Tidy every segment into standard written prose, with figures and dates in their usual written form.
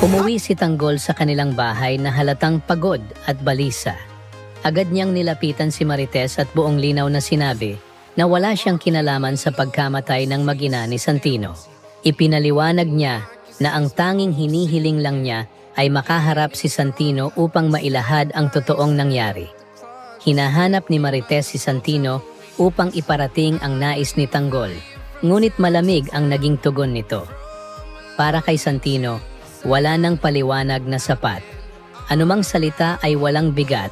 Umuwi si Tanggol sa kanilang bahay na halatang pagod at balisa. Agad niyang nilapitan si Marites at buong linaw na sinabi na wala siyang kinalaman sa pagkamatay ng mag-ina ni Santino. Ipinaliwanag niya na ang tanging hinihiling lang niya ay makaharap si Santino upang mailahad ang totoong nangyari. Hinahanap ni Marites si Santino upang iparating ang nais ni Tanggol, ngunit malamig ang naging tugon nito. Para kay Santino, wala nang paliwanag na sapat. Anumang salita ay walang bigat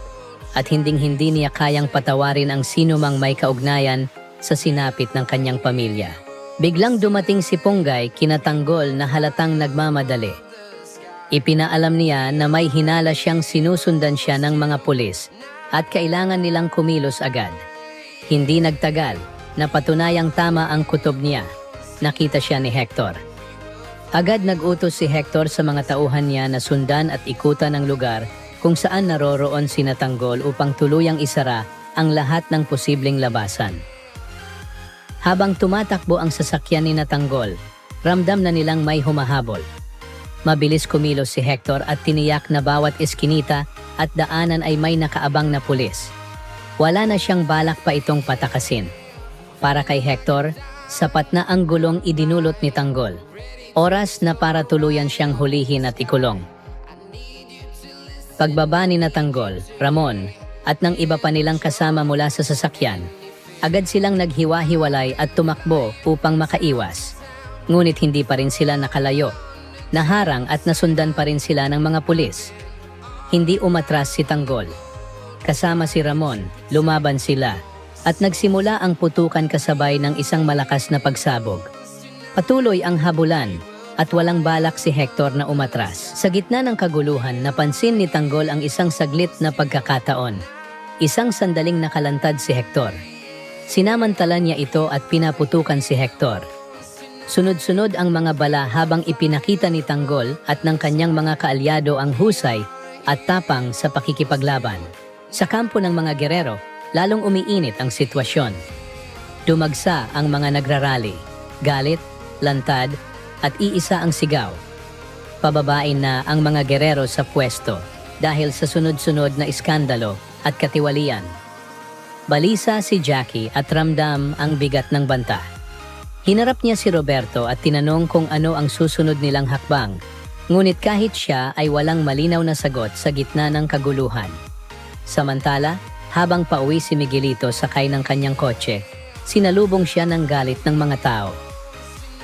at hinding-hindi niya kayang patawarin ang sinumang may kaugnayan sa sinapit ng kanyang pamilya. Biglang dumating si Punggay kina Tanggol na halatang nagmamadali. Ipinaalam niya na may hinala siyang sinusundan siya ng mga pulis at kailangan nilang kumilos agad. Hindi nagtagal, napatunayang tama ang kutob niya. Nakita siya ni Hector. Agad nag-utos si Hector sa mga tauhan niya na sundan at ikutan ang lugar kung saan naroroon si Tanggol upang tuluyang isara ang lahat ng posibleng labasan. Habang tumatakbo ang sasakyan ni Tanggol, ramdam na nilang may humahabol. Mabilis kumilos si Hector at tiniyak na bawat eskinita at daanan ay may nakaabang na pulis. Wala na siyang balak pa itong patakasin. Para kay Hector, sapat na ang gulong idinulot ni Tanggol. Oras na para tuluyan siyang hulihin at ikulong. Pagbaba ni Tanggol, Ramon, at ng iba pa nilang kasama mula sa sasakyan, agad silang naghiwa-hiwalay at tumakbo upang makaiwas. Ngunit hindi pa rin sila nakalayo. Naharang at nasundan pa rin sila ng mga pulis. Hindi umatras si Tanggol. Kasama si Ramon, lumaban sila, at nagsimula ang putukan kasabay ng isang malakas na pagsabog. Patuloy ang habulan at walang balak si Hector na umatras. Sa gitna ng kaguluhan, napansin ni Tanggol ang isang saglit na pagkakataon. Isang sandaling nakalantad si Hector. Sinamantala niya ito at pinaputukan si Hector. Sunod-sunod ang mga bala habang ipinakita ni Tanggol at ng kanyang mga kaalyado ang husay at tapang sa pakikipaglaban. Sa kampo ng mga gerero, lalong umiinit ang sitwasyon. Dumagsa ang mga nagrarally, galit, lantad, at iisa ang sigaw. Pababain na ang mga gerero sa pwesto dahil sa sunod-sunod na iskandalo at katiwalian. Balisa si Jackie at ramdam ang bigat ng banta. Hinarap niya si Roberto at tinanong kung ano ang susunod nilang hakbang, ngunit kahit siya ay walang malinaw na sagot sa gitna ng kaguluhan. Samantala, habang pauwi si Miguelito sakay ng kanyang kotse, sinalubong siya ng galit ng mga tao.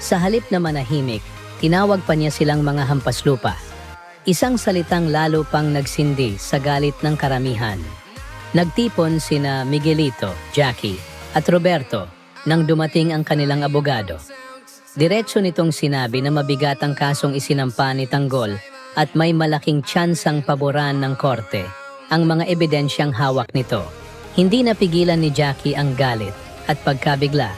Sa halip na manahimik, tinawag pa niya silang mga hampaslupa. Isang salitang lalo pang nagsindi sa galit ng karamihan. Nagtipon sina Miguelito, Jackie, at Roberto nang dumating ang kanilang abogado. Diretso nitong sinabi na mabigat ang kasong isinampa ni Tanggol at may malaking tsansang paboran ng korte ang mga ebidensyang hawak nito. Hindi napigilan ni Jackie ang galit at pagkabigla.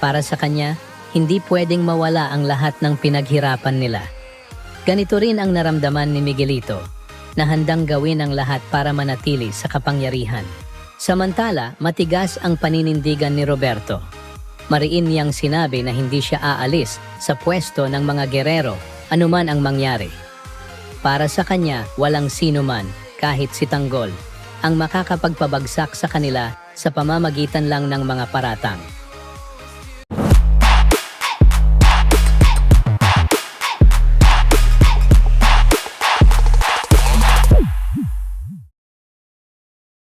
Para sa kanya, hindi pwedeng mawala ang lahat ng pinaghirapan nila. Ganito rin ang naramdaman ni Miguelito, na handang gawin ang lahat para manatili sa kapangyarihan. Samantala, matigas ang paninindigan ni Roberto. Mariin niyang sinabi na hindi siya aalis sa pwesto ng mga gerero anuman ang mangyari. Para sa kanya, walang sino man, kahit si Tanggol, ang makakapagpabagsak sa kanila sa pamamagitan lang ng mga paratang.